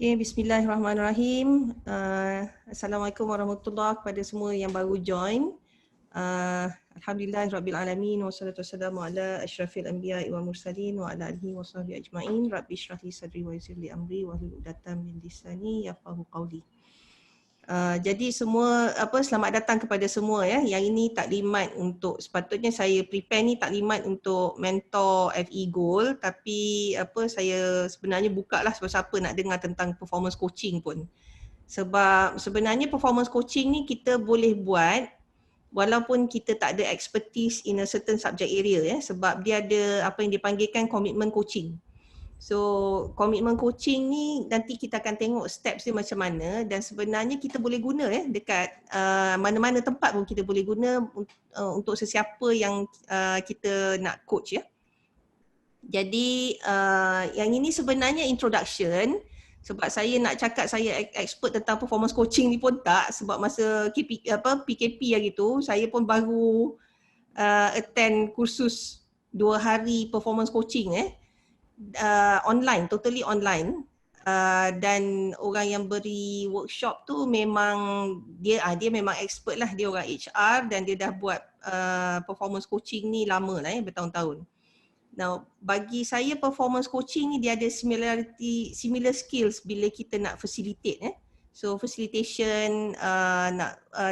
Okay, bismillahirrahmanirrahim. Assalamualaikum warahmatullahi kepada semua yang baru join. Alhamdulillahirrabbilalamin wassalatu wassalamu ala asyrafil anbiya'i wal mursalin wa ala alihi wa sahbihi ajma'in. Rabbi shrah li sadri wa yassir li amri wahlul 'uqdatam min lisani yafqahu qawli. Jadi semua selamat datang kepada semua ya. Yang ini taklimat untuk, sepatutnya saya prepare ni taklimat untuk mentor FE Gold, tapi saya sebenarnya buka lah siapa-siapa nak dengar tentang performance coaching pun. Sebab sebenarnya performance coaching ni kita boleh buat walaupun kita tak ada expertise in a certain subject area ya, sebab dia ada apa yang dipanggilkan commitment coaching. So komitmen coaching ni nanti kita akan tengok steps dia macam mana, dan sebenarnya kita boleh guna dekat mana-mana tempat pun kita boleh guna untuk sesiapa yang kita nak coach ya. Jadi yang ini sebenarnya introduction, sebab saya nak cakap saya expert tentang performance coaching ni pun tak, sebab masa PKP hari tu saya pun baru attend kursus 2 hari performance coaching online, totally online, dan orang yang beri workshop tu memang dia memang expert lah, dia orang HR dan dia dah buat performance coaching ni lama lah bertahun-tahun. Now bagi saya performance coaching ni dia ada similar skills bila kita nak facilitate So facilitation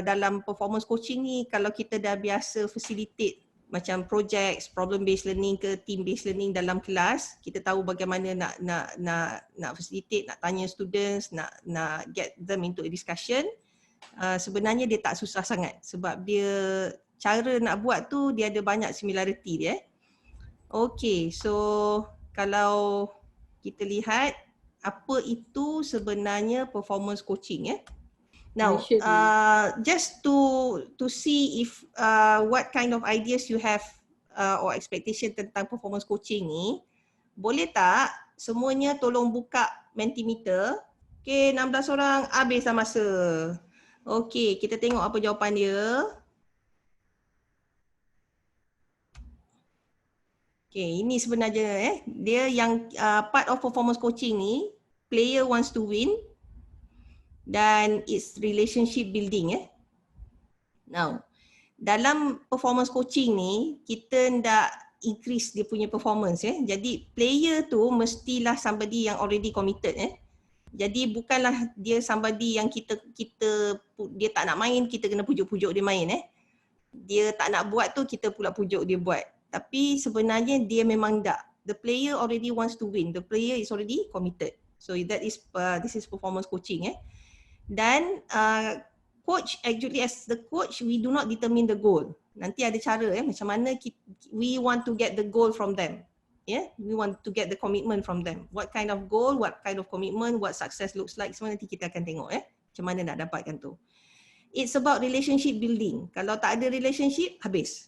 dalam performance coaching ni, kalau kita dah biasa facilitate macam projects, problem based learning ke team based learning dalam kelas, kita tahu bagaimana nak facilitate, nak tanya students, nak get them into a discussion. Sebenarnya dia tak susah sangat sebab dia cara nak buat tu dia ada banyak similarity dia. Okay, so kalau kita lihat apa itu sebenarnya performance coaching Now, just to see if what kind of ideas you have or expectation tentang performance coaching ni, boleh tak semuanya tolong buka Mentimeter? Okay, 16 orang, habislah masa. Okay, kita tengok apa jawapan dia. Okay, ini sebenarnya dia yang part of performance coaching ni, player wants to win. Dan it's relationship building Now, dalam performance coaching ni, kita nak increase dia punya performance Jadi player tu mestilah somebody yang already committed Jadi bukanlah dia somebody yang kita dia tak nak main, kita kena pujuk-pujuk dia main Dia tak nak buat tu, kita pula pujuk dia buat. Tapi sebenarnya dia memang tak. The player already wants to win. The player is already committed. So that is this is performance coaching Dan coach, actually as the coach, we do not determine the goal. Nanti ada cara macam mana we want to get the goal from them. We want to get the commitment from them. What kind of goal, what kind of commitment, what success looks like, semua nanti kita akan tengok macam mana nak dapatkan tu. It's about relationship building. Kalau tak ada relationship, habis.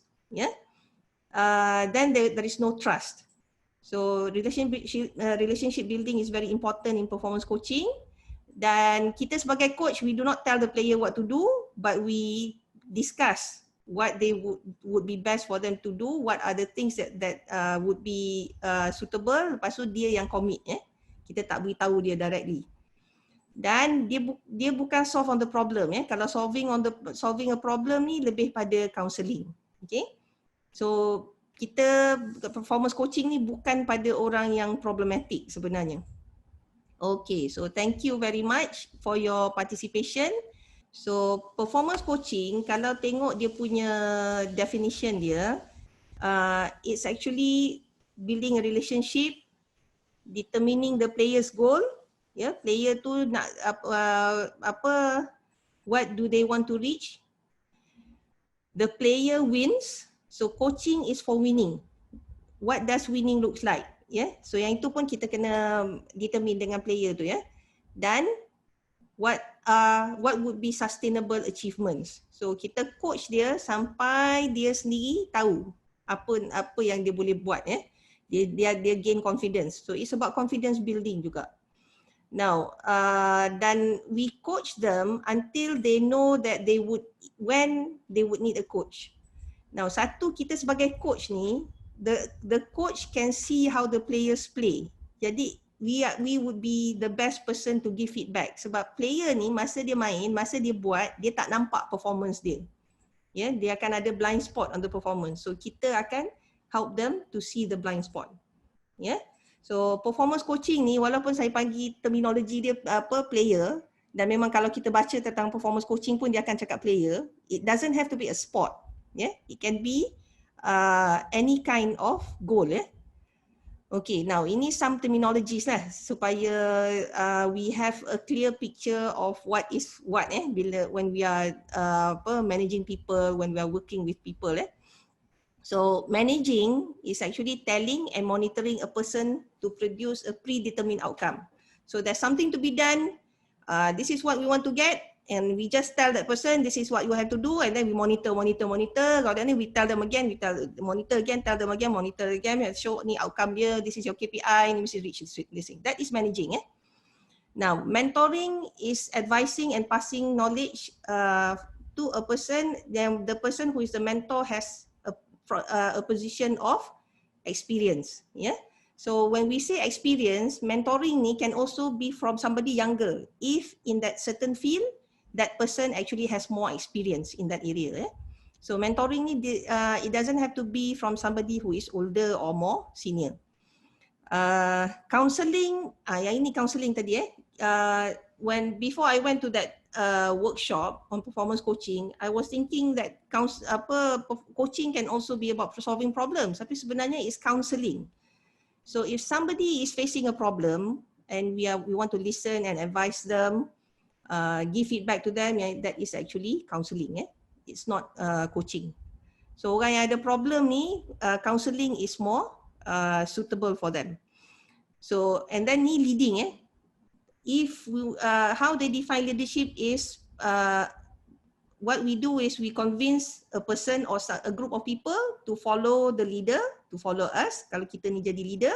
Then there is no trust. So relationship building is very important in performance coaching. Dan kita sebagai coach, we do not tell the player what to do, but we discuss what they would be best for them to do, what are the things that would be suitable. Lepas tu dia yang commit Kita tak beritahu dia directly. Dan dia bukan solve on the problem Kalau solving a problem ni lebih pada counselling. Okay? So kita performance coaching ni bukan pada orang yang problematic sebenarnya. Okay, so thank you very much for your participation. So performance coaching, kalau tengok dia punya definition dia, it's actually building a relationship, determining the player's goal. Player tu nak what do they want to reach? The player wins. So coaching is for winning. What does winning looks like? So yang itu pun kita kena determine dengan player tu Dan what would be sustainable achievements. So kita coach dia sampai dia sendiri tahu apa yang dia boleh buat Dia gain confidence. So it's about confidence building juga. Now, dan we coach them until they know that when they would need a coach. Now, satu, kita sebagai coach ni, the coach can see how the players play. Jadi we would be the best person to give feedback. Sebab player ni masa dia main, masa dia buat, dia tak nampak performance dia. Ya, dia akan ada blind spot on the performance. So kita akan help them to see the blind spot. Ya. So performance coaching ni walaupun saya bagi terminologi dia player, dan memang kalau kita baca tentang performance coaching pun dia akan cakap player, it doesn't have to be a sport. Yeah, it can be any kind of goal. Yeah. Okay, now ini some terminologies lah supaya we have a clear picture of what is what bila when we are managing people, when we are working with people. So managing is actually telling and monitoring a person to produce a predetermined outcome. So there's something to be done. This is what we want to get, and we just tell that person this is what you have to do, and then we monitor. Kalau then we tell them again, we monitor again, tell them again, monitor again, show ni outcome dia, this is your KPI, ni mesti reach this thing. That is managing. Now mentoring is advising and passing knowledge to a person. Then the person who is the mentor has a position of experience. Yeah. So when we say experience, mentoring ni can also be from somebody younger if in that certain field that person actually has more experience in that area. So mentoring ni it doesn't have to be from somebody who is older or more senior. Counselling, yang ini counselling tadi when before I went to that workshop on performance coaching, I was thinking that coaching can also be about solving problems, tapi sebenarnya it's counselling. So if somebody is facing a problem and we want to listen and advise them, give feedback to them, that is actually counselling. It's not coaching. So orang yang ada problem ni, counselling is more suitable for them. So and then ni leading. If we, how they define leadership is what we do is we convince a person or a group of people to follow the leader, to follow us, kalau kita ni jadi leader,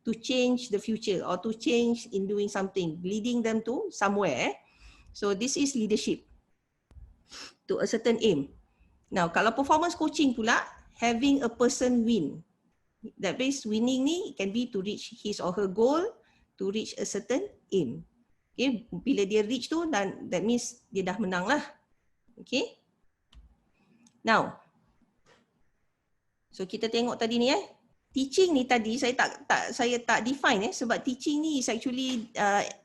to change the future or to change in doing something, leading them to somewhere. So this is leadership to a certain aim. Now kalau performance coaching pula, having a person win. That means winning ni can be to reach his or her goal, to reach a certain aim. Okay, bila dia reach tu, dan that means dia dah menang lah. Okay. Now, so kita tengok tadi ni teaching ni tadi saya tak define sebab teaching ni is actually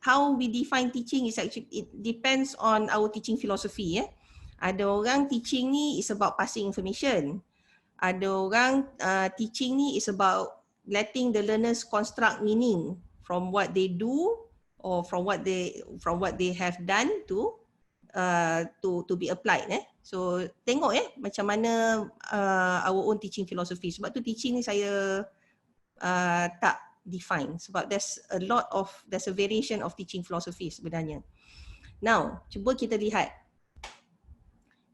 how we define teaching is actually it depends on our teaching philosophy. Ada orang teaching ni is about passing information. Ada orang teaching ni is about letting the learners construct meaning from what they do or from what they have done to be applied. So tengok macam mana our own teaching philosophy. Sebab tu teaching ni saya tak define sebab there's a variation of teaching philosophy sebenarnya. Now, cuba kita lihat.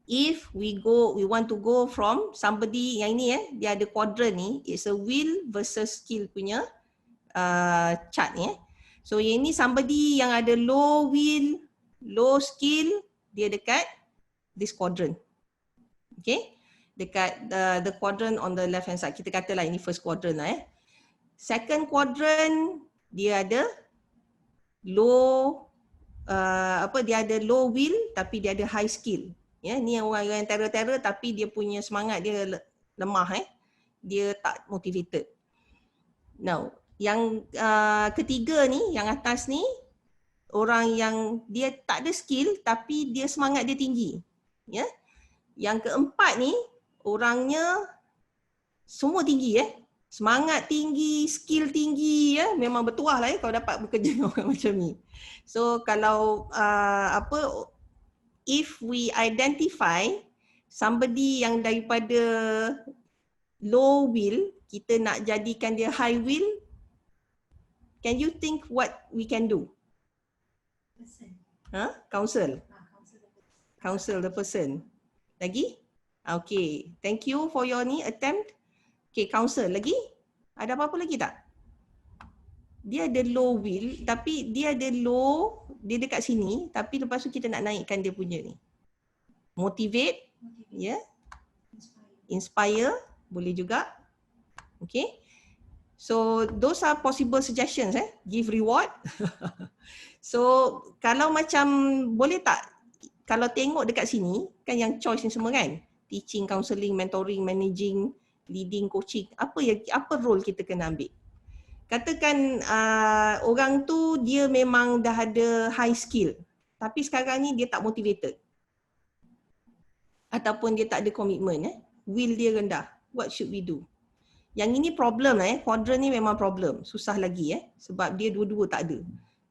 If we want to go from somebody yang ini dia ada quadrant ni, it's a will versus skill punya chart ni. So yang ini somebody yang ada low will, low skill, dia dekat this quadrant. Okay, dekat the quadrant on the left hand side. Kita katalah ini first quadrant lah. Second quadrant dia ada low dia ada low will tapi dia ada high skill. Ni orang yang terror tapi dia punya semangat dia lemah. Dia tak motivated. Now, yang ketiga ni, yang atas ni, orang yang dia tak ada skill tapi dia semangat dia tinggi. Yang keempat ni, orangnya semua tinggi semangat tinggi, skill tinggi memang bertuah lah kalau dapat bekerja dengan orang macam ni. So kalau if we identify somebody yang daripada low will, kita nak jadikan dia high will, can you think what we can do? Counsel. Counsel the person. Lagi? Okay, thank you for your attempt. Okay, counsel lagi? Ada apa-apa lagi tak? Dia ada low will tapi dia ada low, dia dekat sini tapi lepas tu kita nak naikkan dia punya ni. Motivate. Inspire boleh juga. Okay. So those are possible suggestions, give reward. So kalau macam boleh tak, kalau tengok dekat sini kan yang choice ni semua kan, teaching, counselling, mentoring, managing, leading, coaching, apa role kita kena ambil? Katakan orang tu dia memang dah ada high skill tapi sekarang ni dia tak motivated ataupun dia tak ada komitmen, will dia rendah. What should we do? Yang ini problem quadrant ni memang problem, susah lagi sebab dia dua-dua tak ada.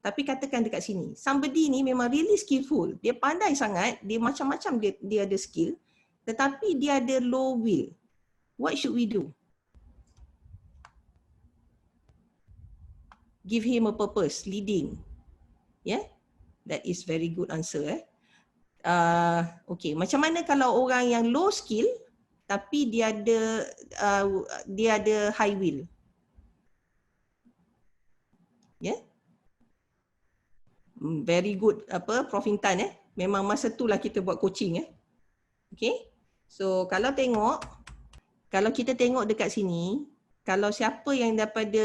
Tapi katakan dekat sini, somebody ni memang really skillful, dia pandai sangat, dia macam-macam dia ada skill, tetapi dia ada low will. What should we do? Give him a purpose, leading. That is very good answer. Okay, macam mana kalau orang yang low skill tapi dia ada high will? Very good Prof Intan memang masa itulah kita buat coaching Okay. So kalau kita tengok dekat sini, kalau siapa yang daripada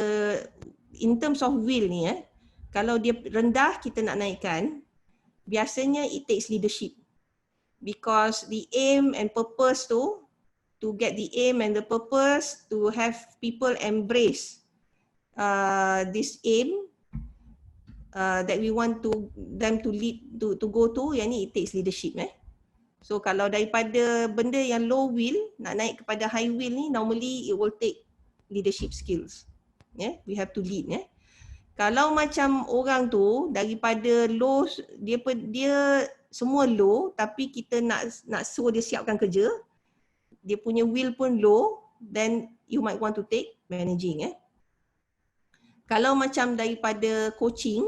in terms of will ni kalau dia rendah kita nak naikkan, biasanya it takes leadership. Because the aim and purpose to get the aim and the purpose to have people embrace this aim that we want them to lead to go to, yang ni it takes leadership So kalau daripada benda yang low will nak naik kepada high will ni, normally it will take leadership skills. We have to lead. Kalau macam orang tu daripada low, dia semua low tapi kita nak suruh dia siapkan kerja, dia punya will pun low, then you might want to take managing. Kalau macam daripada coaching,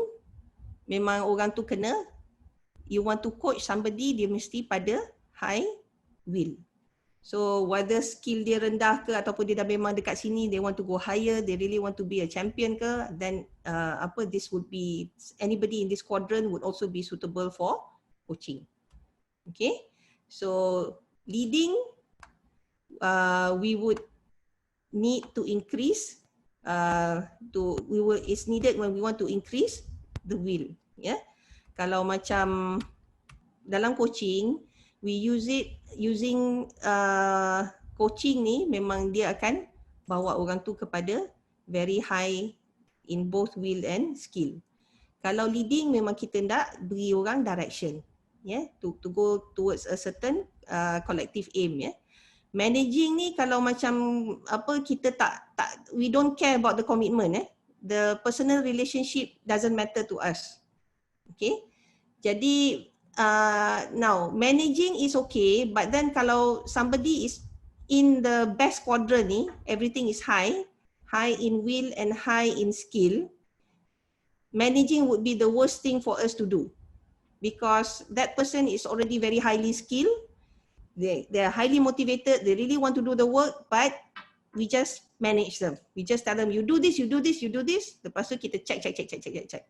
memang orang tu kena, you want to coach somebody, dia mesti pada high will. So whether skill dia rendah ke ataupun dia dah memang dekat sini, they want to go higher, they really want to be a champion ke, then this would be, anybody in this quadrant would also be suitable for coaching. Okay, so leading, we would need to increase, it's needed when we want to increase the will. Kalau macam dalam coaching, we use it using coaching ni, memang dia akan bawa orang tu kepada very high in both will and skill. Kalau leading, memang kita nak beri orang direction, to go towards a certain collective aim. Managing ni kalau macam kita tak we don't care about the commitment. The personal relationship doesn't matter to us. Okay, jadi now managing is okay, but then kalau somebody is in the best quadrant ni, everything is high in will and high in skill, managing would be the worst thing for us to do, because that person is already very highly skilled, they are highly motivated, they really want to do the work, but we just manage them. We just tell them, you do this, you do this, you do this. Lepas tu kita check.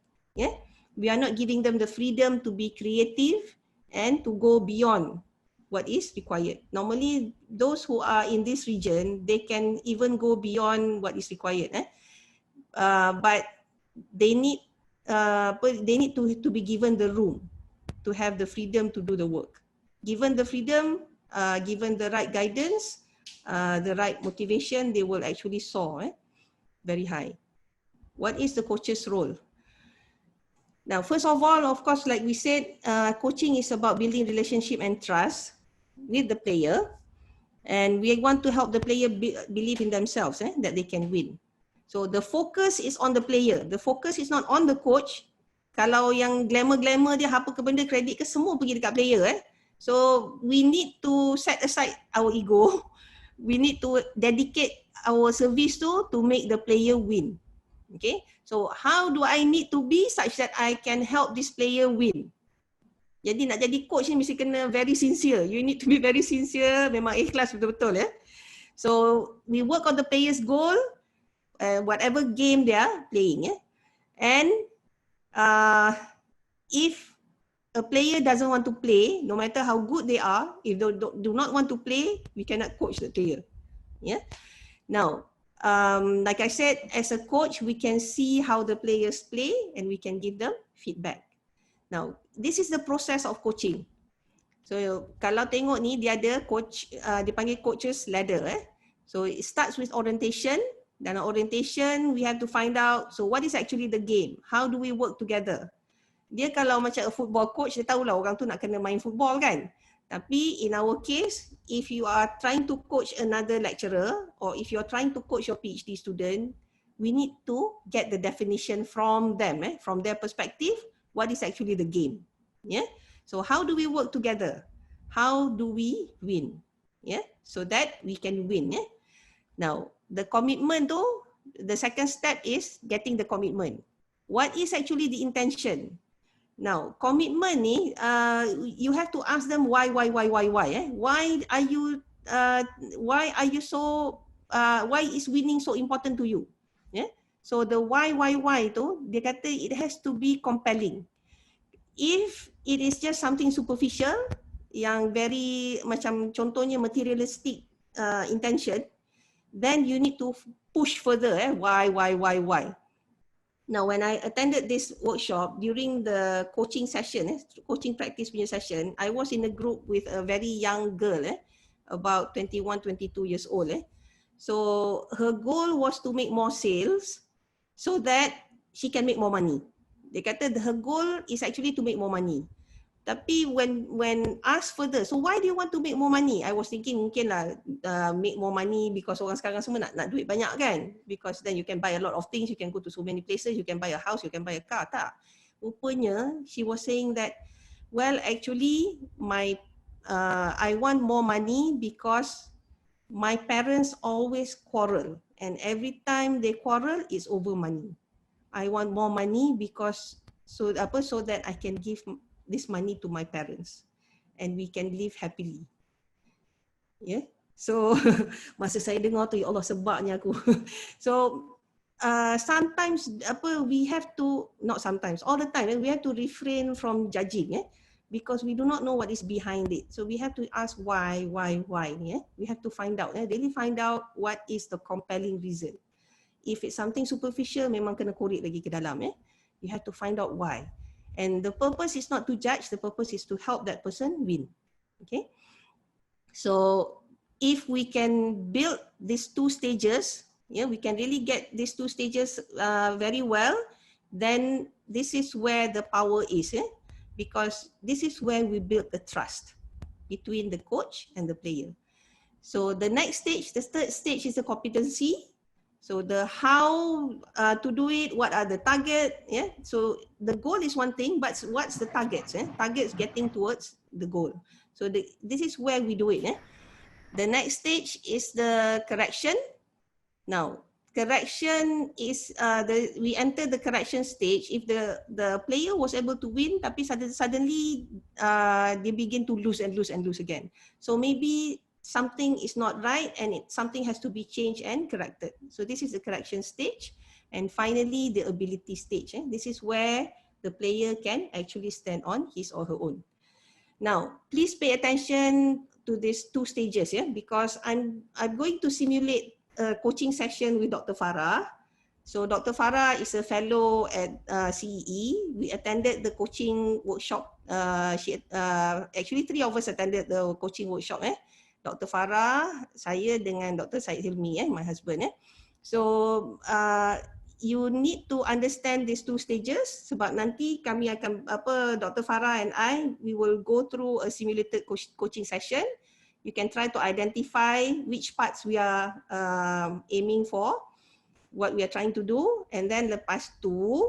We are not giving them the freedom to be creative and to go beyond what is required. Normally, those who are in this region, they can even go beyond what is required. But they need to be given the room to have the freedom to do the work. Given the freedom, given the right guidance, the right motivation, they will actually soar very high. What is the coach's role? Now, first of all, of course, like we said, coaching is about building relationship and trust with the player, and we want to help the player believe in themselves, that they can win. So the focus is on the player. The focus is not on the coach. Kalau yang glamour dia apa ke benda, kredit ke, semua pergi dekat player. So we need to set aside our ego. We need to dedicate our service to make the player win. Okay, so how do I need to be such that I can help this player win? Jadi nak jadi coach ni mesti kena very sincere. You need to be very sincere, memang ikhlas betul-betul So we work on the player's goal, whatever game they are playing. And if a player doesn't want to play, no matter how good they are, if they do not want to play, we cannot coach the player. Now, like I said, as a coach, we can see how the players play and we can give them feedback. Now, this is the process of coaching. So, kalau tengok ni, dia ada coach, dia panggil coaches ladder. So, it starts with orientation. Dan orientation, we have to find out, so what is actually the game? How do we work together? Dia kalau macam a football coach, dia tahulah orang tu nak kena main football kan. Tapi in our case, if you are trying to coach another lecturer or if you are trying to coach your PhD student, we need to get the definition from them, from their perspective, what is actually the game. Yeah. So how do we work together? How do we win? Yeah. So that we can win. Yeah. Now, the commitment though, the second step is getting the commitment. What is actually the intention? Now, commitment ni, you have to ask them why? Why are you so, why is winning so important to you? Yeah. So the why tu, dia kata it has to be compelling. If it is just something superficial, yang very macam contohnya materialistic intention, then you need to push further. Why? Now, when I attended this workshop during the coaching session, coaching practice punya session, I was in a group with a very young girl, about 21, 22 years old. So her goal was to make more sales so that she can make more money. Dia kata her goal is actually to make more money. Tapi when asked further, so why do you want to make more money? I was thinking mungkin lah make more money because orang sekarang semua nak duit banyak kan? Because then you can buy a lot of things, you can go to so many places, you can buy a house, you can buy a car. Tak. Rupanya, she was saying that, well actually I want more money because my parents always quarrel and every time they quarrel it's over money. I want more money because so that I can give this money to my parents and we can live happily. Yeah. So masa saya dengar tu, ya Allah sebabnya aku. So sometimes we have to, not sometimes, all the time we have to refrain from judging, because we do not know what is behind it. So we have to ask why, yeah. We have to find out, really find out what is the compelling reason. If it's something superficial, memang kena korek lagi ke dalam, You have to find out why. And the purpose is not to judge, the purpose is to help that person win. Okay. So if we can build these two stages, we can really get these two stages very well, then this is where the power is, because this is where we build the trust between the coach and the player. So the next stage, the third stage is the competency. So the how to do it, what are the target, So the goal is one thing, but what's the targets? Targets getting towards the goal. So this is where we do it. The next stage is the correction. Now, correction is we enter the correction stage if the player was able to win, tapi suddenly they begin to lose again. So maybe something is not right and something has to be changed and corrected. So this is the correction stage. And finally, the ability stage. This is where the player can actually stand on his or her own. Now, please pay attention to these two stages, because I'm going to simulate a coaching session with Dr. Farah. So Dr. Farah is a fellow at CEE. We attended the coaching workshop. Actually, 3 of us attended the coaching workshop. Dr. Farah, saya dengan Dr. Syed Hilmi, my husband. So you need to understand these two stages sebab nanti kami akan Dr. Farah and we will go through a simulated coaching session. You can try to identify which parts we are aiming for, what we are trying to do, and then lepas tu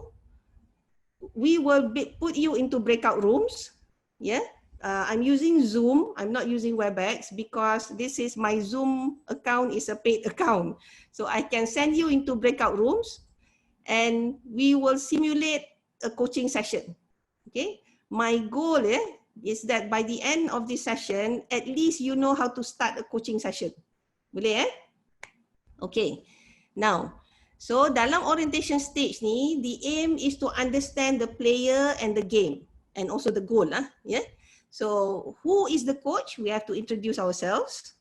we will put you into breakout rooms. I'm using Zoom, I'm not using WebEx because this is my Zoom account is a paid account. So I can send you into breakout rooms and we will simulate a coaching session. Okay. My goal is that by the end of this session, at least you know how to start a coaching session. Boleh Okay. Now, so dalam orientation stage ni, the aim is to understand the player and the game and also the goal. So who is the coach? We have to introduce ourselves.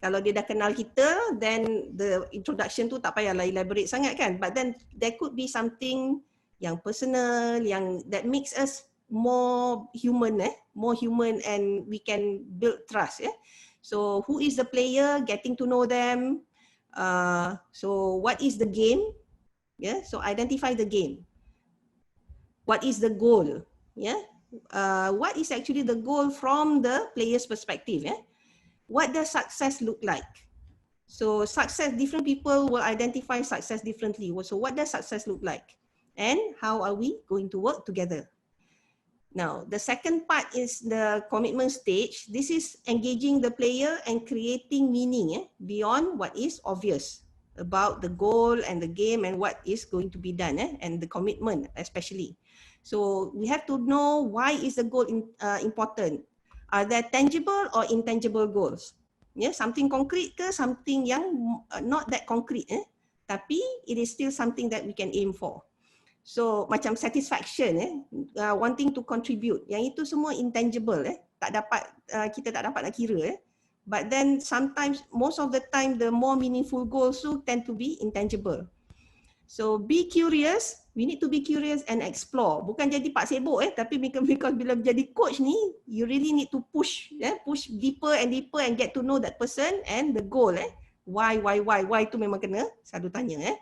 Kalau dia dah kenal kita, then the introduction tu tak payahlah elaborate sangat kan. But then there could be something yang personal, yang that makes us more human, more human, and we can build trust. So who is the player? Getting to know them. So what is the game? So identify the game. What is the goal? What is actually the goal from the player's perspective? What does success look like? So success, different people will identify success differently. So what does success look like? And how are we going to work together? Now, the second part is the commitment stage. This is engaging the player and creating meaning beyond what is obvious about the goal and the game and what is going to be done, and the commitment especially. So we have to know, why is the goal important? Are there tangible or intangible goals? Something concrete ke something yang not that concrete, tapi it is still something that we can aim for. So macam satisfaction, wanting to contribute, yang itu semua intangible, tak dapat, kita tak dapat nak kira. But then sometimes, most of the time, the more meaningful goals tend to be intangible. So be curious. We need to be curious and explore. Bukan jadi pak sibuk, tapi because bila jadi coach ni, you really need to push deeper and deeper and get to know that person and the goal. Why tu memang kena selalu tanya.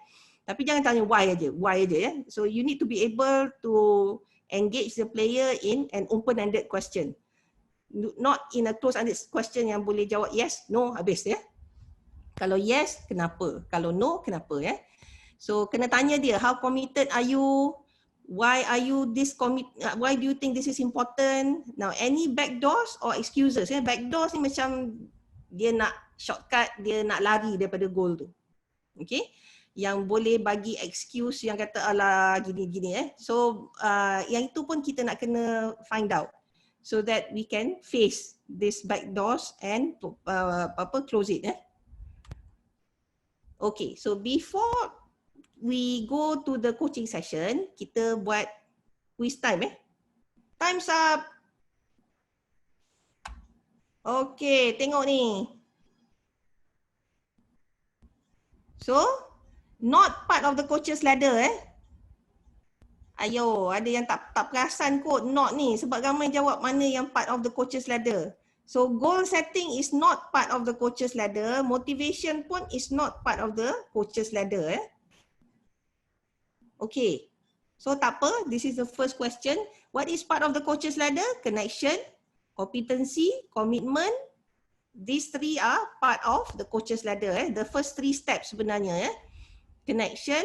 Tapi jangan tanya why aja. So you need to be able to engage the player in an open-ended question. Not in a closed-ended question yang boleh jawab yes, no, habis Kalau yes, kenapa? Kalau no, kenapa So kena tanya dia, how committed are you? Why are you this why do you think this is important? Now any backdoors or excuses? Backdoors ni macam dia nak shortcut, dia nak lari daripada goal tu. Okay? Yang boleh bagi excuse yang kata alah gini-gini. So yang itu pun kita nak kena find out so that we can face this backdoors and close it. Okay, so before we go to the coaching session, kita buat quiz time. Time's up. Okay, tengok ni. So, not part of the coach's ladder Ayo, ada yang tak perasan kot not ni sebab ramai jawab mana yang part of the coach's ladder. So, goal setting is not part of the coach's ladder. Motivation pun is not part of the coach's ladder. Okay, so tak apa, this is the first question. What is part of the coach's ladder? Connection, competency, commitment. These three are part of the coach's ladder. The first three steps sebenarnya. Connection,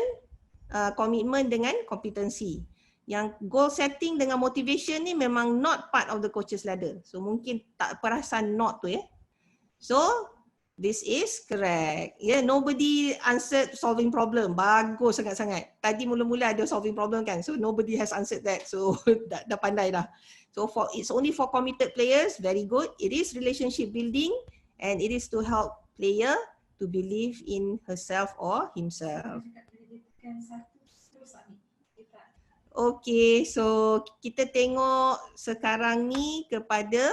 commitment dengan competency. Yang goal setting dengan motivation ni memang not part of the coach's ladder. So mungkin tak perasan not tu So, this is correct. Nobody answered solving problem. Bagus sangat-sangat. Tadi mula-mula ada solving problem kan. So nobody has answered that. So dah pandai dah. So it's only for committed players. Very good. It is relationship building and it is to help player to believe in herself or himself. Okay, so kita tengok sekarang ni kepada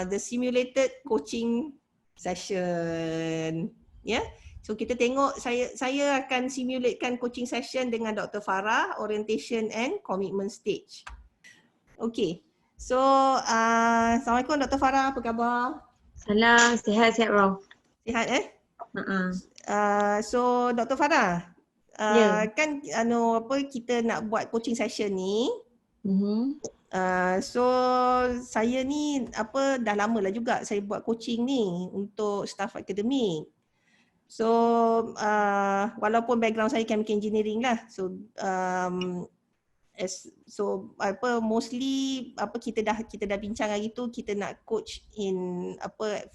the simulated coaching session. So kita tengok, saya akan simulatekan coaching session dengan Dr. Farah, orientation and commitment stage. Okay, so Assalamualaikum Dr. Farah, apa khabar? Salam, sihat bro. Sihat So Dr. Farah, kan kita nak buat coaching session ni. So saya ni dah lama lah juga saya buat coaching ni untuk staff akademik. So walaupun background saya chemical engineering lah. So mostly kita dah bincang hari tu, kita nak coach in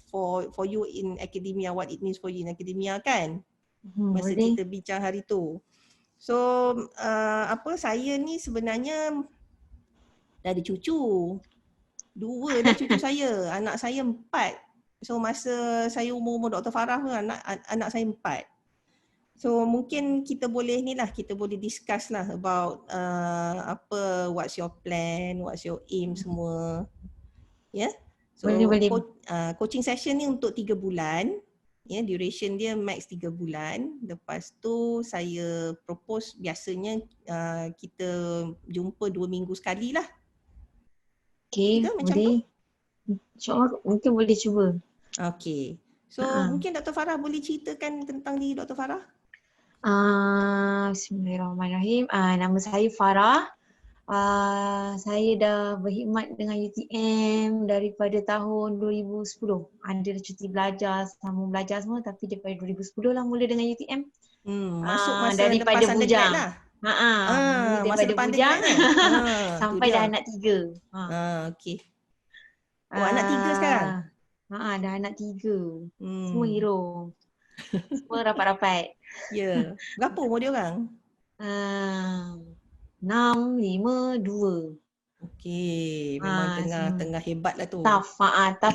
for you in academia, what it means for you in academia kan. Masa kita bincang hari tu. So saya ni sebenarnya dah ada cucu. 2 dah cucu saya. Anak saya 4. So masa saya umur Dr. Farah pun anak saya 4. So mungkin kita boleh discuss lah about what's your plan, what's your aim semua. So So Boleh. coaching session ni untuk 3 bulan. Ya, duration dia max 3 bulan. Lepas tu saya propose biasanya kita jumpa 2 minggu sekali lah. Okay, Ke macam tu? boleh. InsyaAllah mungkin boleh cuba. Okay. So mungkin Dr. Farah boleh ceritakan tentang diri Dr. Farah? Bismillahirrahmanirrahim. Nama saya Farah. Saya dah berkhidmat dengan UTM daripada tahun 2010. Ada cuti belajar, sambung belajar semua, tapi daripada 2010 lah mula dengan UTM. Masuk masa daripada lepas bujang. undergrad lah. Mula Masa daripada lepas bujang undergrad sampai dah anak 3. Okay. Oh, anak 3 sekarang? Dah anak 3. Semua Hmm. hero. Semua rapat-rapat. Ya. Berapa umur dia orang? 6, 5, 2. Okey, memang tengah hebat lah tu. Tough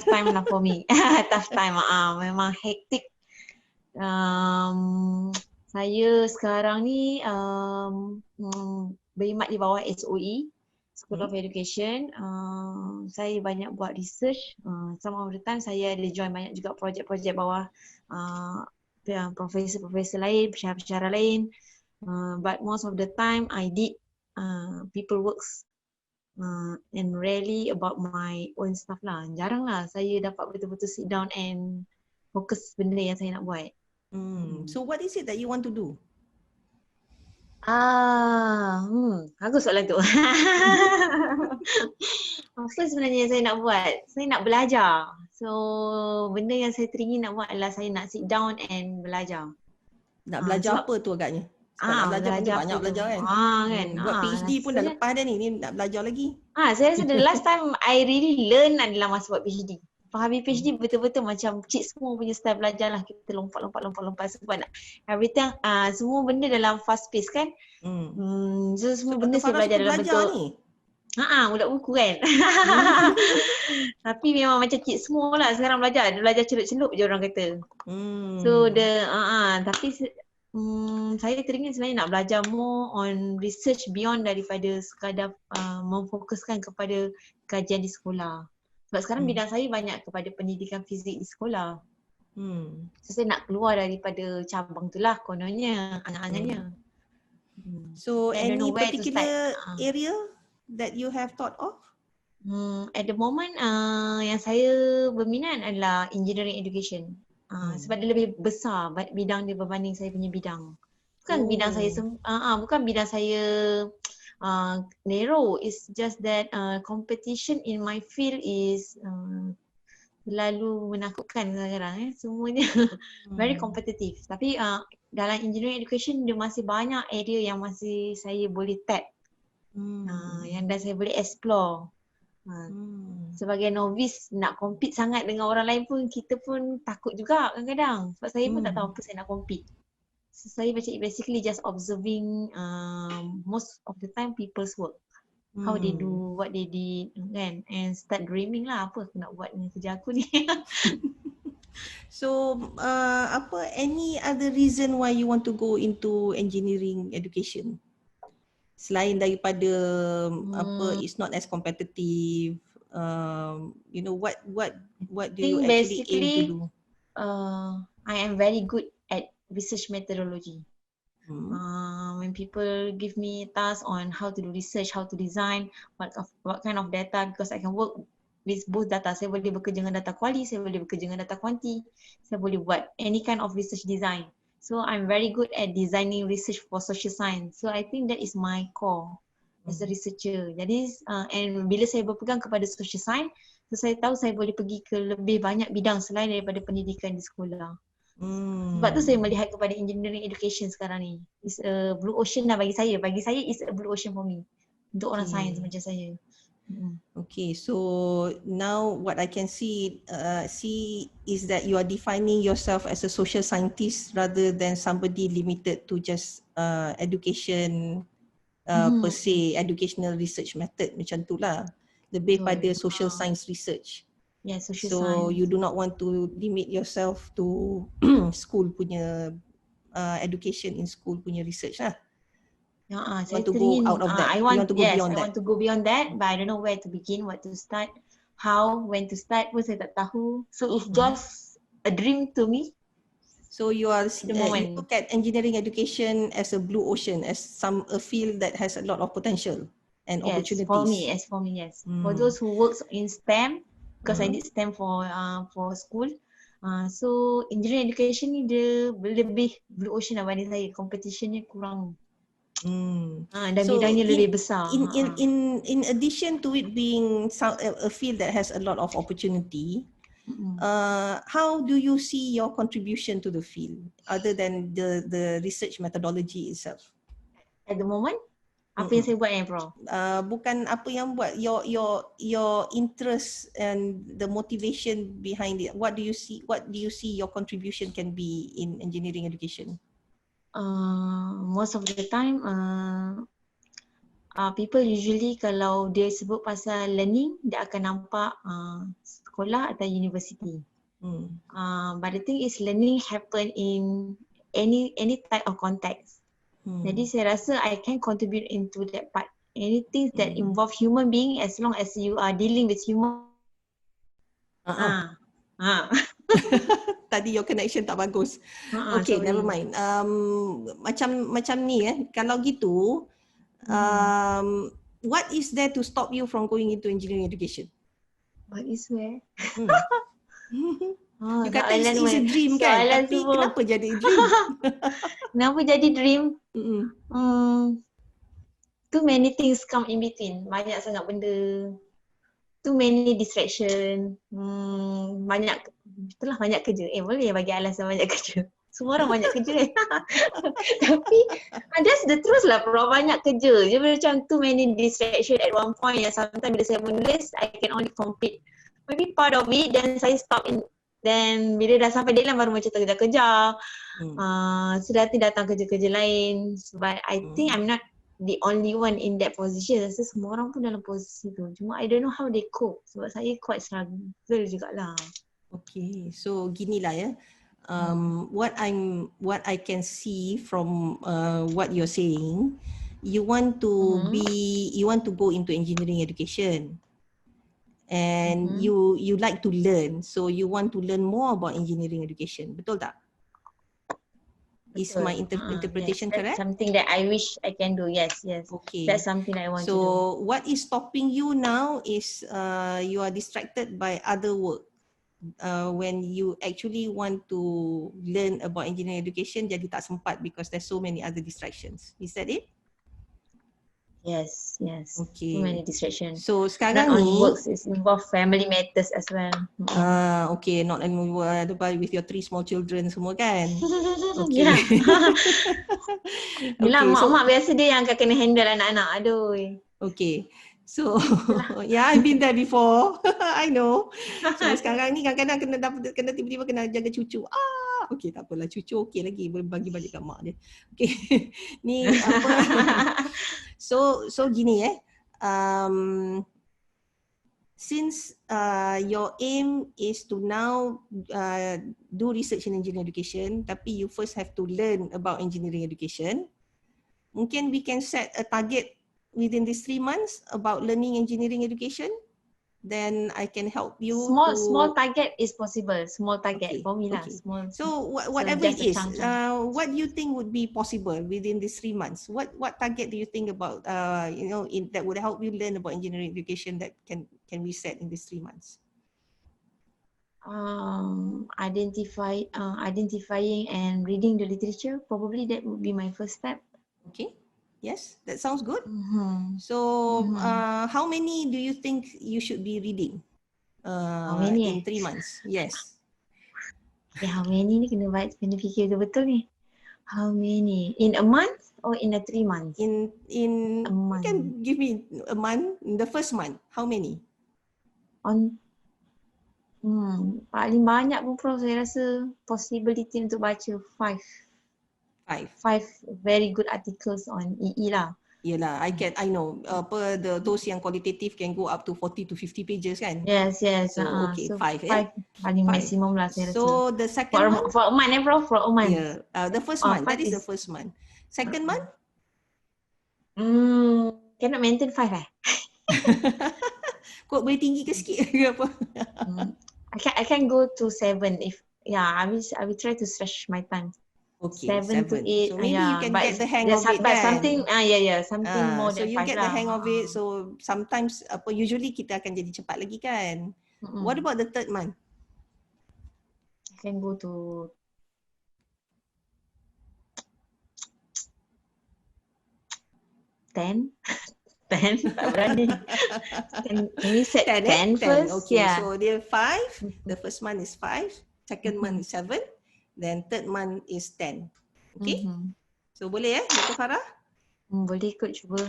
time lah for me. Tough time, memang hektik. Saya sekarang ni berkhidmat di bawah SOE, School of Education. Saya banyak buat research. Some of the time saya ada join banyak juga projek-projek bawah profesor-profesor lain, pensyarah-pensyarah lain. But most of the time I did people works and rarely about my own stuff lah. Jarang lah saya dapat betul-betul sit down and fokus benda yang saya nak buat. So what is it that you want to do? Bagus soalan tu. Apa sebenarnya yang saya nak buat? Saya nak belajar. So benda yang saya teringin nak buat adalah saya nak sit down and belajar. Nak belajar apa tu agaknya? Sebab nak belajar pun dia banyak belajar kan? Buat PhD pun dah lepas dah ni nak belajar lagi. Saya rasa the last time I really learn adalah masa buat PhD. Habis PhD betul-betul macam cik semua punya style belajar lah. Kita lompat sebab nak everything semua benda dalam fast pace kan. So semua So, benda saya belajar dalam bentuk ni? budak buku kan. Tapi memang macam cik semua lah sekarang belajar. Dia belajar celup-celup je orang kata. So tapi saya teringin sebenarnya nak belajar more on research beyond daripada sekadar memfokuskan kepada kajian di sekolah. Sebab sekarang bidang saya banyak kepada pendidikan fizik di sekolah. So saya nak keluar daripada cabang tu lah kononnya, angan-angannya. So any particular area that you have thought of? At the moment yang saya berminat adalah engineering education. Sebab dia lebih besar bidang dia berbanding saya punya bidang. Bukan bidang saya bukan bidang saya narrow. It's just that competition in my field is terlalu menakutkan kadang-kadang. Semuanya very competitive. Tapi dalam engineering education dia masih banyak area yang masih saya boleh tap. Yang dah saya boleh explore. Sebagai novice nak compete sangat dengan orang lain pun kita pun takut juga kadang-kadang. Sebab saya pun tak tahu apa saya nak compete. So saya basically just observing most of the time people's work. How they do, what they did kan. And start dreaming lah apa aku nak buat dengan kerja aku ni. So any other reason why you want to go into engineering education? Selain daripada it's not as competitive, what do you actually aim to do? I am very good at research methodology. When people give me tasks on how to do research, how to design, what kind of data, because I can work with both data. Saya boleh bekerja dengan data quali, saya boleh bekerja dengan data quanti, saya boleh buat any kind of research design. So I'm very good at designing research for social science. So I think that is my core as a researcher. Jadi and bila saya berpegang kepada social science, so saya tahu saya boleh pergi ke lebih banyak bidang selain daripada pendidikan di sekolah. Sebab tu saya melihat kepada engineering education sekarang ni. It's a blue ocean lah bagi saya. Bagi saya it's a blue ocean for me. Untuk orang sains macam saya. Okay, so now what I can see is that you are defining yourself as a social scientist rather than somebody limited to just education per se, educational research method macam tu lah. Lebih pada social science research. Yeah, social so science. You do not want to limit yourself to school punya education in school punya research lah. Saya to go out of that. I want to go beyond I want to go beyond that, but I don't know where to begin, what to start, how, when to start pun saya tak tahu. So it's just a dream to me So you are at the you moment. look at engineering education as a blue ocean, as a field that has a lot of potential and Yes, opportunities. for me, yes. For those who works in STEM, because I Mm. did STEM for school. So engineering education ni dia lebih blue ocean lah bagi saya. Competitionnya kurang. Dan So bidangnya lebih besar. in addition to it being a field that has a lot of opportunity, how do you see your contribution to the field other than the research methodology itself? At the moment, apa yang saya buat Prof? Bukan apa yang buat, your interest and the motivation behind it. What do you see your contribution can be in engineering education? Most of the time, people usually kalau dia sebut pasal learning, dia akan nampak sekolah atau university. But the thing is, learning happen in any type of context. Jadi saya rasa I can contribute into that part. Anything that involve human being, as long as you are dealing with human. Tadi your connection tak bagus. Okay, sorry. never mind. Macam ni kalau gitu, what is there to stop you from going into engineering education? What is where? You kata it's a dream kan? Tapi kenapa jadi dream? Kenapa jadi dream? Too many things come in between. Banyak sangat benda. Too many distraction. Banyak kerja. Boleh bagi alasan banyak kerja. Semua orang banyak kerja. Tapi that's the truth lah, Prof. Banyak kerja. Dia macam too many distraction at one point. Yang sometimes bila saya menulis, I can only complete maybe part of it, then saya stop in. Then bila dah sampai deadline baru macam terkejar-kejar. Sudah datang kerja-kerja lain. But I think I'm not the only one in that position. Rasa semua orang pun dalam posisi tu. Cuma I don't know how they cope. Sebab saya quite struggle jugalah. Okay, so ginilah ya. What I can see from what you're saying, you want to go into engineering education. And you like to learn, so you want to learn more about engineering education, betul tak? Is my interpretation correct? That's something that I wish I can do. Yes. Okay. That's something I want to do. So what is stopping you now is you are distracted by other work. When you actually want to learn about engineering education, jadi tak sempat because there's so many other distractions. Is that it? Yes. Okay. Too many distractions. So sekarang not ni on works, it's involve family matters as well. Okay, not only with your 3 small children semua kan? Okay. Yeah. Bila Okay, mak-mak biasa dia yang akan kena handle anak-anak. Aduh. Okay. So yeah, I've been there before. I know. So sekarang ni kadang-kadang kena tiba-tiba kena jaga cucu. Okay, tak apalah, cucu okay lagi, boleh bagi balik kat mak dia. Okay. Ni apa? So gini since your aim is to now do research in engineering education, tapi you first have to learn about engineering education, mungkin we can set a target within these 3 months about learning engineering education. Then I can help you. Small target is possible. Small target for me lah. Small. So whatever it is, what do you think would be possible within these 3 months? What target do you think about? That would help you learn about engineering education that can we set in these 3 months? Identifying and reading the literature. Probably that would be my first step. Okay. Yes, that sounds good. So, how many do you think you should be reading in 3 months? Yes. How many ni kena fikir betul ni. How many? In a month or in a 3 months? In a month. You can give me a month. In the first month, how many? Paling banyak pun Prof, saya rasa possibility untuk baca 5 very good articles on EE lah. Yelah, I know. Those yang qualitative can go up to 40 to 50 pages kan? Yes. So, okay, 5 paling maximum lah saya rasa. So, the second month? For a month Prof, for a month. Yeah, the first month, that is the first month. Second month? Cannot maintain 5 Kot boleh tinggi ke sikit ke apa? I can go to 7 if I will try to stretch my time. Okay, 7 to 8. So maybe you can but get the hang of it but kan? something something more So than you 5 get the lah. hang of it. So sometimes usually kita akan jadi cepat lagi kan? What about the third month? I can go to 10. 10, tak berani. Can we set 10 first? Okay, Yeah. so dia 5. The first month is 5. Second month is 7. Then third month is 10. Okay? So boleh Dr. Farah? Boleh kot cuba.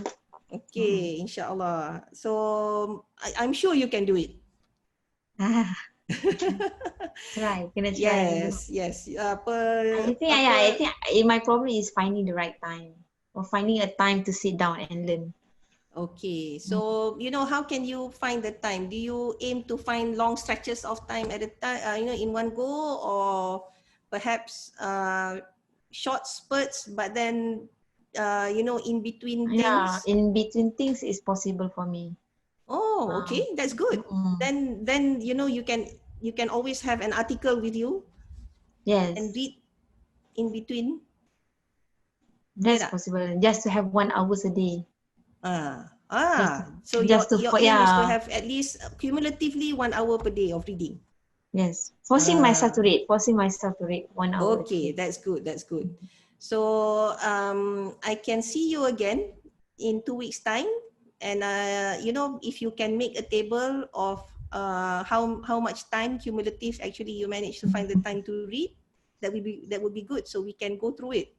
Okay, insyaAllah. So I'm sure you can do it. Kena try. Yes. I think my problem is finding the right time or finding a time to sit down and learn. Okay, so how can you find the time? Do you aim to find long stretches of time at a time, in one go, or perhaps short spurts, but then in between things? Yeah, in between things is possible for me. Oh, okay, that's good. Then you can always have an article with you. Yes. And read in between. That's possible. Just to have 1 hour a day. So your aim is to have at least cumulatively 1 hour per day of reading. Yes, forcing myself to read 1 hour. Okay, that's good. So I can see you again in 2 weeks' time, and if you can make a table of how much time cumulative actually you manage to find the time to read, that would be good. So we can go through it.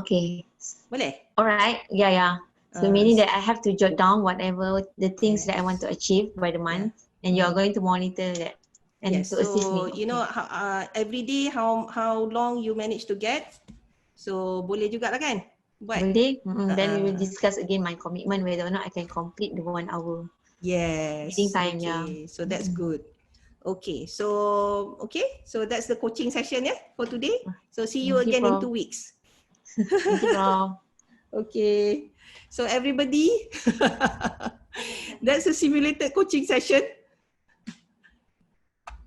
Okay. Boleh? Alright, yeah. So meaning that I have to jot down whatever the things that I want to achieve by the month, and you are going to monitor that and to assist me. Every day how long you manage to get. So boleh juga lah kan? Boleh. Then we will discuss again my commitment whether or not I can complete the 1 hour. Yes. Reading time, So that's good. Okay, so that's the coaching session for today. So see you again in 2 weeks. Thank you, Prof. Okay. So everybody, that's a simulated coaching session.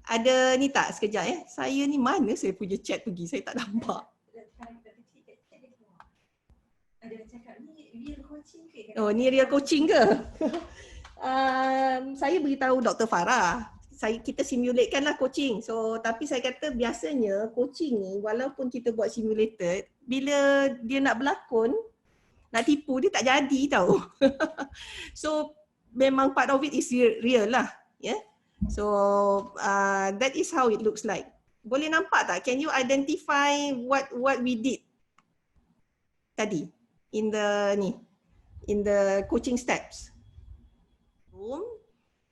Ada ni tak sekejap Saya ni mana saya punya chat pergi? Saya tak nampak. Ada cakap ni real coaching ke? Oh, ni real coaching ke? Saya beritahu Dr. Farah. Kita simulatekanlah coaching. So tapi saya kata biasanya coaching ni walaupun kita buat simulated, bila dia nak berlakon, nak tipu dia tak jadi tau. So memang part of it is real lah. So that is how it looks like. Boleh nampak tak? Can you identify what we did tadi in the coaching steps?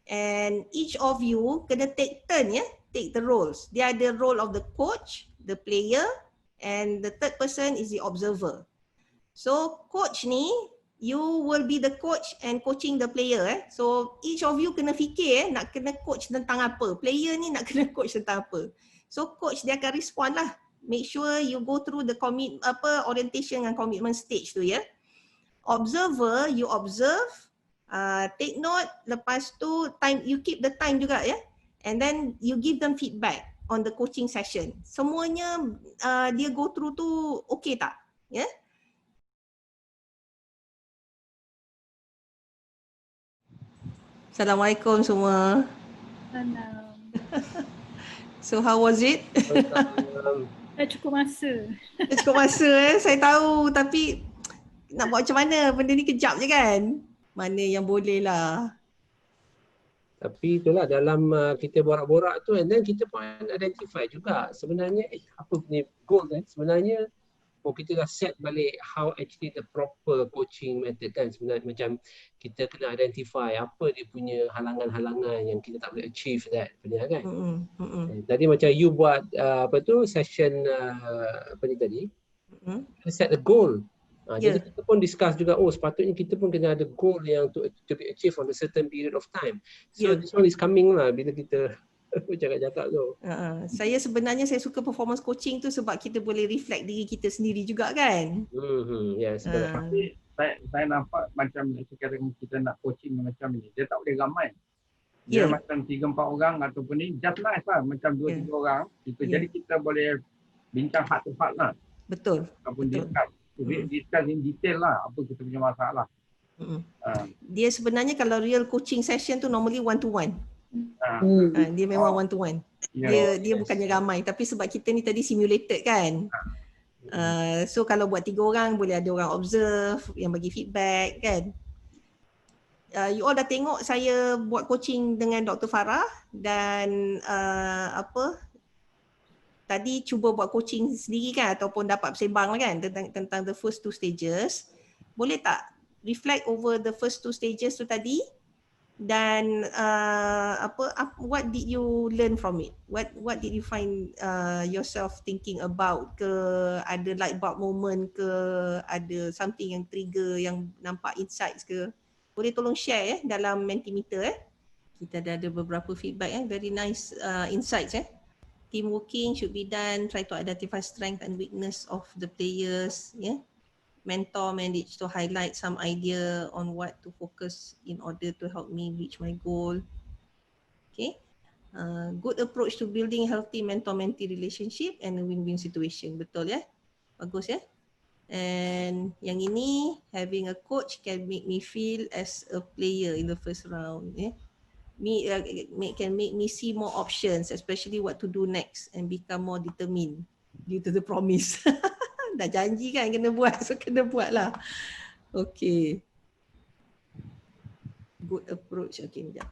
And each of you kena take turn take the roles. Dia ada role of the coach, the player, and the third person is the observer. So coach ni, you will be the coach and coaching the player. So each of you kena fikir nak kena coach tentang apa. Player ni nak kena coach tentang apa. So coach dia akan respond lah. Make sure you go through the orientation and commitment stage tu Observer, you observe, take note, lepas tu time, you keep the time juga and then you give them feedback on the coaching session. Semuanya dia go through tu okay tak? Assalamualaikum semua. Salam. So how was it? Dah cukup masa. Dah cukup masa saya tahu, tapi nak buat macam mana? Benda ni kejap je kan? Mana yang boleh lah. Tapi itulah dalam kita borak-borak tu, and then kita pun identify juga sebenarnya apa punya goal kan. Sebenarnya kita dah set balik how actually the proper coaching method kan. Sebenarnya macam kita kena identify apa dia punya halangan-halangan yang kita tak boleh achieve that punya kan. Tadi macam you buat session apa ni tadi, set a goal. Jadi kita pun discuss juga, sepatutnya kita pun kena ada goal yang to be achieved on a certain period of time. So this one is coming lah bila kita cakap-cakap tu. Saya sebenarnya saya suka performance coaching tu sebab kita boleh reflect diri kita sendiri juga kan. Yes. saya nampak macam sekarang kita nak coaching macam ni, dia tak boleh ramai. Dia macam 3-4 orang ataupun ni just nice lah, macam 2-3 orang. Jadi kita boleh bincang heart to heart lah. Betul. Ataupun discuss in detail lah apa kita punya masalah. Dia sebenarnya kalau real coaching session tu normally one to one. Dia memang one to one. Dia bukannya ramai, tapi sebab kita ni tadi simulated kan. So kalau buat 3 orang boleh ada orang observe yang bagi feedback kan. You all dah tengok saya buat coaching dengan Dr. Farah dan tadi cuba buat coaching sendiri kan ataupun dapat bersembang kan tentang the first 2 stages. Boleh tak reflect over the first 2 stages tu tadi dan what did you learn from it? What did you find yourself thinking about? Ke ada light bulb moment ke, ada something yang trigger yang nampak insights ke? Boleh tolong share dalam Mentimeter Kita ada beberapa feedback very nice insights Team working should be done, try to identify strength and weakness of the players Mentor managed to highlight some idea on what to focus in order to help me reach my goal. Okay. Good approach to building healthy mentor-mentee relationship and a win-win situation. Betul Bagus And yang ini, having a coach can make me feel as a player in the first round. Can make me see more options, especially what to do next and become more determined due to the promise. Dah janji kan kena buat, so kena buat lah. Okay. Good approach. Okay, sekejap.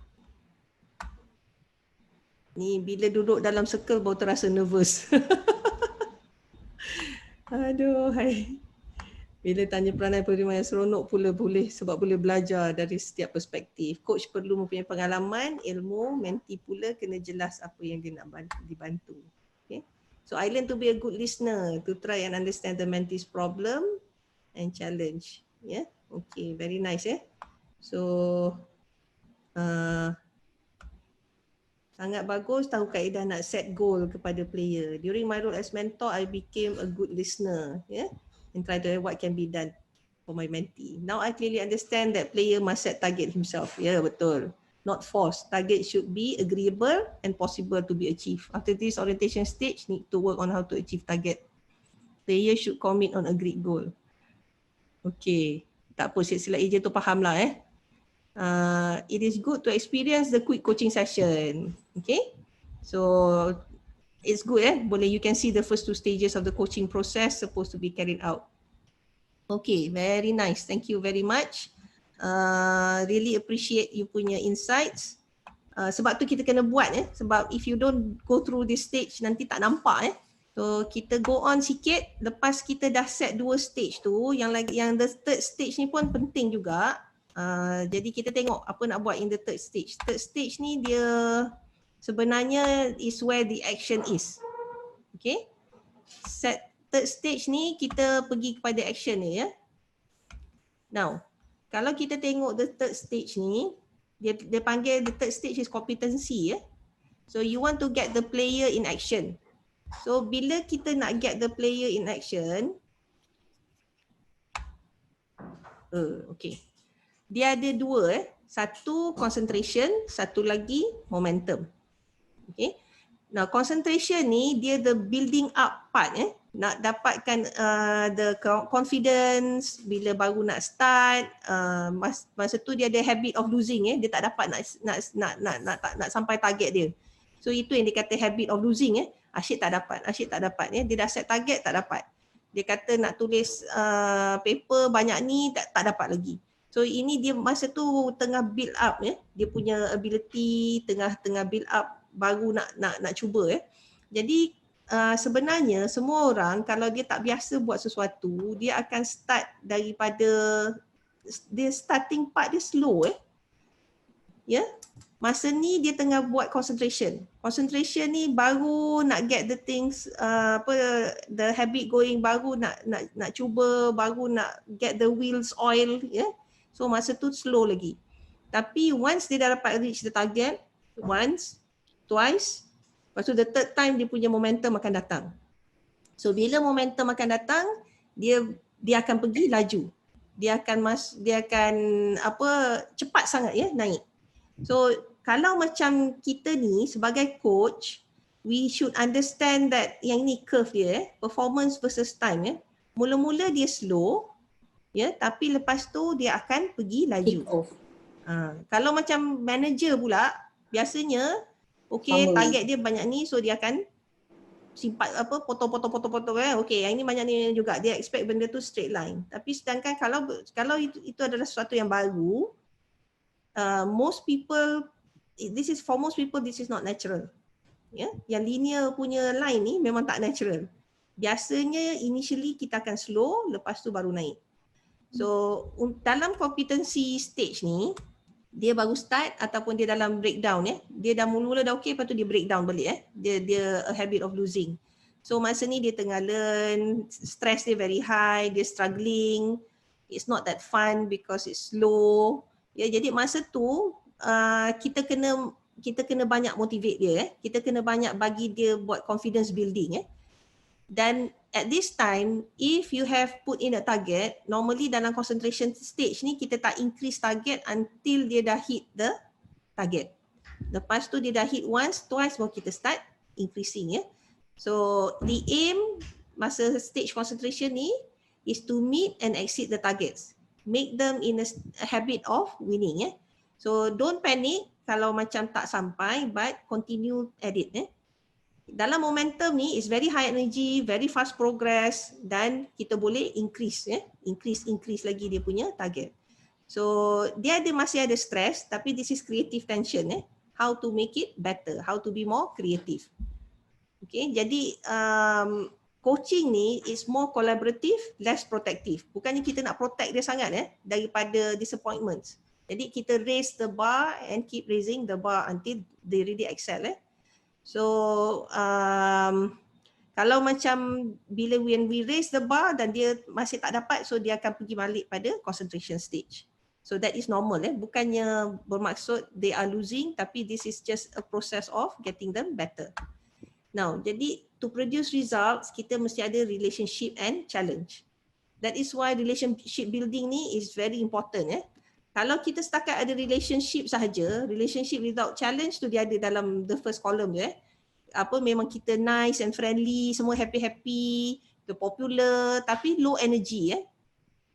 Ni bila duduk dalam circle baru terasa nervous. Aduh, hai. Bila tanya peranai penerima yang seronok pula boleh sebab boleh belajar dari setiap perspektif. Coach perlu mempunyai pengalaman, ilmu, mentee pula kena jelas apa yang dia nak dibantu. Okay. So I learn to be a good listener, to try and understand the mentee's problem and challenge. Okay, very nice So sangat bagus tahu kaedah nak set goal kepada player. During my role as mentor, I became a good listener. And try to what can be done for my mentee. Now I clearly understand that player must set target himself. Betul. Not forced. Target should be agreeable and possible to be achieved. After this orientation stage, need to work on how to achieve target. Player should commit on agreed goal. Okay. Tak apa, silap eja tu faham lah It is good to experience the quick coaching session. Okay. So it's good boleh you can see the first 2 stages of the coaching process supposed to be carried out. Okay, very nice. Thank you very much. Really appreciate you punya insights. Sebab tu kita kena buat sebab if you don't go through this stage nanti tak nampak So kita go on sikit, lepas kita dah set 2 stage tu, yang the third stage ni pun penting juga. Jadi kita tengok apa nak buat in the third stage. Third stage ni dia sebenarnya is where the action is. Okay. Third stage ni kita pergi kepada action ni Now, kalau kita tengok the third stage ni, dia panggil the third stage is competency So you want to get the player in action. So bila kita nak get the player in action, okay. Dia ada 2 satu concentration, satu lagi momentum. Okay. Now concentration ni dia the building up part nak dapatkan the confidence bila baru nak start. Masa tu dia ada habit of losing dia tak dapat nak sampai target dia. So itu yang dia kata habit of losing Asyik tak dapat dia dah set target tak dapat. Dia kata nak tulis paper banyak ni tak dapat lagi. So ini dia masa tu tengah build up dia punya ability tengah build up baru nak cuba Jadi sebenarnya semua orang kalau dia tak biasa buat sesuatu, dia akan start daripada dia starting part dia slow Masa ni dia tengah buat concentration. Concentration ni baru nak get the things the habit going, baru nak cuba, baru nak get the wheels oil So masa tu slow lagi. Tapi once dia dah dapat reach the target, once, twice, lepas tu the third time dia punya momentum akan datang. So bila momentum akan datang, dia akan pergi laju. dia akan cepat sangat ya naik. So kalau macam kita ni sebagai coach, we should understand that yang ni curve dia, performance versus time ya. Mula-mula dia slow ya, tapi lepas tu dia akan pergi laju. Kick off. Kalau macam manager pula, biasanya target dia banyak ni, so dia akan simpan potong okey yang ini banyak ni juga, dia expect benda tu straight line. Tapi sedangkan kalau itu adalah sesuatu yang baru, most people this is not natural. Ya, yang linear punya line ni memang tak natural. Biasanya initially kita akan slow, lepas tu baru naik. So dalam competency stage ni, dia baru start ataupun dia dalam breakdown ya. Dia dah mula-mula dah okey, lepas tu dia breakdown balik Dia a habit of losing. So masa ni dia tengah learn, stress dia very high, dia struggling. It's not that fun because it's slow. Ya, jadi masa tu kita kena banyak motivate dia Kita kena banyak bagi dia buat confidence building Dan at this time, if you have put in a target, normally dalam concentration stage ni kita tak increase target until dia dah hit the target. Lepas tu dia dah hit once, twice, baru kita start increasing ya. So the aim masa stage concentration ni is to meet and exceed the targets. Make them in a habit of winning ya. So don't panic kalau macam tak sampai, but continue at it Dalam momentum ni is very high energy, very fast progress, dan kita boleh increase lagi dia punya target. So dia masih ada stress, tapi this is creative tension how to make it better, how to be more creative. Okay, jadi coaching ni is more collaborative, less protective. Bukannya kita nak protect dia sangat daripada disappointments. Jadi kita raise the bar and keep raising the bar until they really excel So kalau macam when we raise the bar dan dia masih tak dapat, so dia akan pergi balik pada concentration stage. So that is normal bukannya bermaksud they are losing, tapi this is just a process of getting them better. Now, jadi to produce results, kita mesti ada relationship and challenge. That is why relationship building ni is very important Kalau kita setakat ada relationship sahaja, relationship without challenge tu dia ada dalam the first column tu memang kita nice and friendly, semua happy-happy, the popular, tapi low energy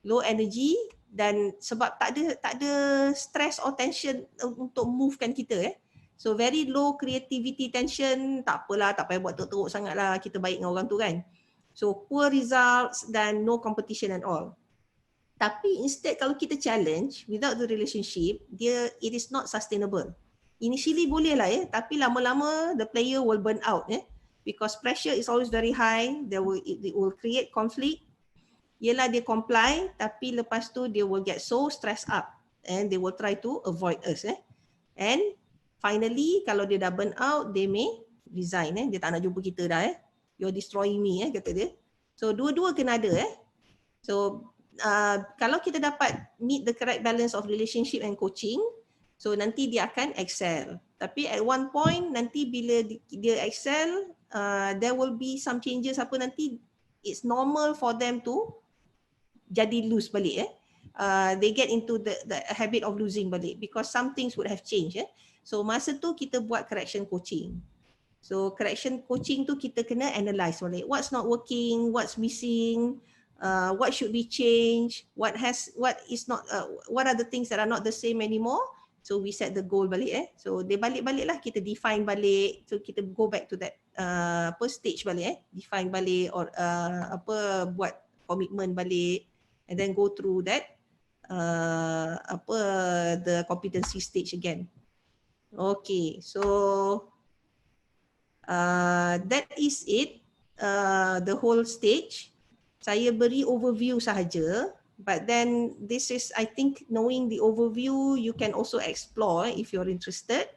Low energy, dan sebab tak ada stress or tension untuk movekan kita So very low creativity tension, tak apalah, tak payah buat teruk-teruk sangatlah, kita baik dengan orang tu kan. So poor results dan no competition at all. Tapi instead kalau kita challenge without the relationship, it is not sustainable. Initially boleh lah tapi lama-lama the player will burn out because pressure is always very high, it will create conflict. Yelah dia comply, tapi lepas tu dia will get so stressed up and they will try to avoid us And finally kalau dia dah burn out, they may resign dia tak nak jumpa kita dah you're destroying me kata dia. So dua-dua kena ada So kalau kita dapat meet the correct balance of relationship and coaching, so nanti dia akan excel. Tapi at one point nanti bila dia excel, there will be some changes nanti it's normal for them to jadi lose balik they get into the habit of losing balik because some things would have changed So masa tu kita buat correction coaching. So correction coaching tu kita kena analyse balik what's not working, what's missing, what should be changed, what are the things that are not the same anymore. So we set the goal balik So dia balik-balik lah, kita define balik. So kita go back to that stage balik define balik or buat commitment balik and then go through that the competency stage again. Okay, so that is it, the whole stage. Saya beri overview sahaja, but then this is, I think, knowing the overview, you can also explore if you're interested.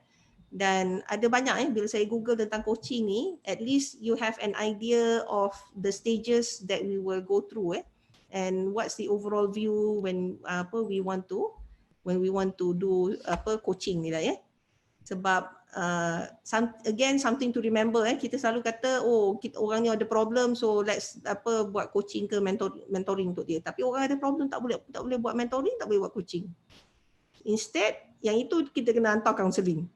Dan ada banyak bila saya Google tentang coaching ni, at least you have an idea of the stages that we will go through and what's the overall view when we want to do coaching ni lah Sebab something to remember. Kita selalu kata orang ni ada problem, so let's buat coaching ke mentoring untuk dia. Tapi orang ada problem tak boleh buat mentoring, tak boleh buat coaching. Instead, yang itu kita kena hantar counselling.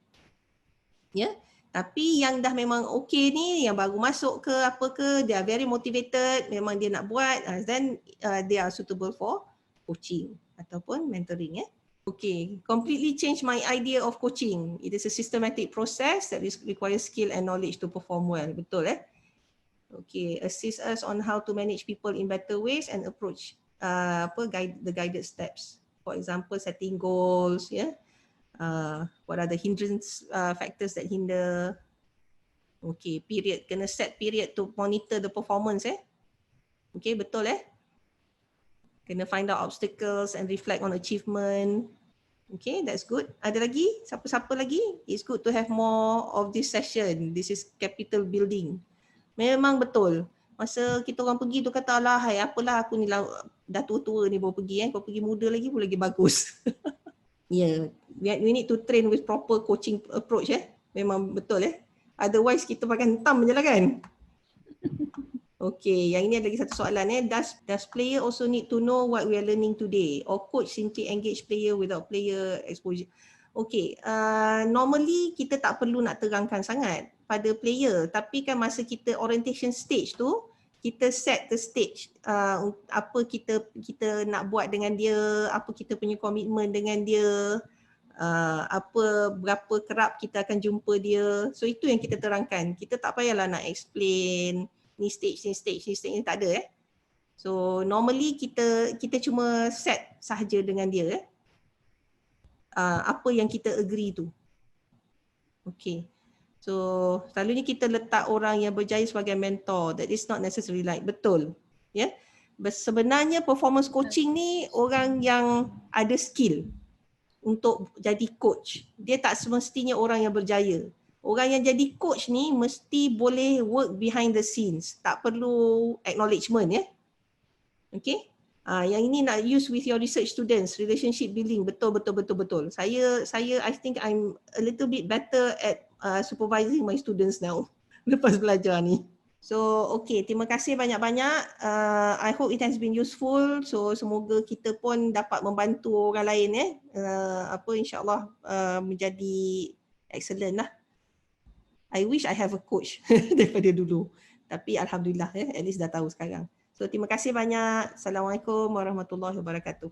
Ya. Tapi yang dah memang okay ni, yang baru masuk ke apa ke, they are very motivated, memang dia nak buat, then they are suitable for coaching ataupun mentoring. Okay, completely change my idea of coaching. It is a systematic process that requires skill and knowledge to perform well. Betul Okay, assist us on how to manage people in better ways and approach the guided steps. For example, setting goals, what are the hindrance factors that hinder. Okay, period, kena set period to monitor the performance. Okay, betul kena find out obstacles and reflect on achievement. Okay, that's good. Ada lagi? Siapa-siapa lagi? It's good to have more of this session. This is capital building. Memang betul. Masa kita orang pergi tu kata, alah, hai, apalah aku ni dah tua-tua ni baru pergi. Kalau pergi muda lagi pun lagi bagus. Yeah, we need to train with proper coaching approach. Memang betul. Otherwise kita pakai hentam je lah kan. Okay, yang ini ada lagi satu soalan. Does player also need to know what we are learning today, or coach simply engage player without player exposure? Okay, normally kita tak perlu nak terangkan sangat pada player, tapi kan masa kita orientation stage tu, kita set the stage, apa kita nak buat dengan dia, apa kita punya komitmen dengan dia, berapa kerap kita akan jumpa dia. So itu yang kita terangkan. Kita tak payahlah nak explain ni stage ni tak ada. So normally kita cuma set sahaja dengan dia apa yang kita agree tu. Okay. So selalunya kita letak orang yang berjaya sebagai mentor. That is not necessarily like betul. Sebenarnya performance coaching ni orang yang ada skill untuk jadi coach. Dia tak semestinya orang yang berjaya. Orang yang jadi coach ni mesti boleh work behind the scenes. Tak perlu acknowledgement. Okay. Yang ini nak use with your research students, relationship building. Betul. Saya I think I'm a little bit better at supervising my students now lepas belajar ni. So okay, terima kasih banyak-banyak. I hope it has been useful. So semoga kita pun dapat membantu orang lain insya-Allah menjadi excellent lah. I wish I have a coach daripada dulu. Tapi alhamdulillah at least dah tahu sekarang. So terima kasih banyak. Assalamualaikum warahmatullahi wabarakatuh.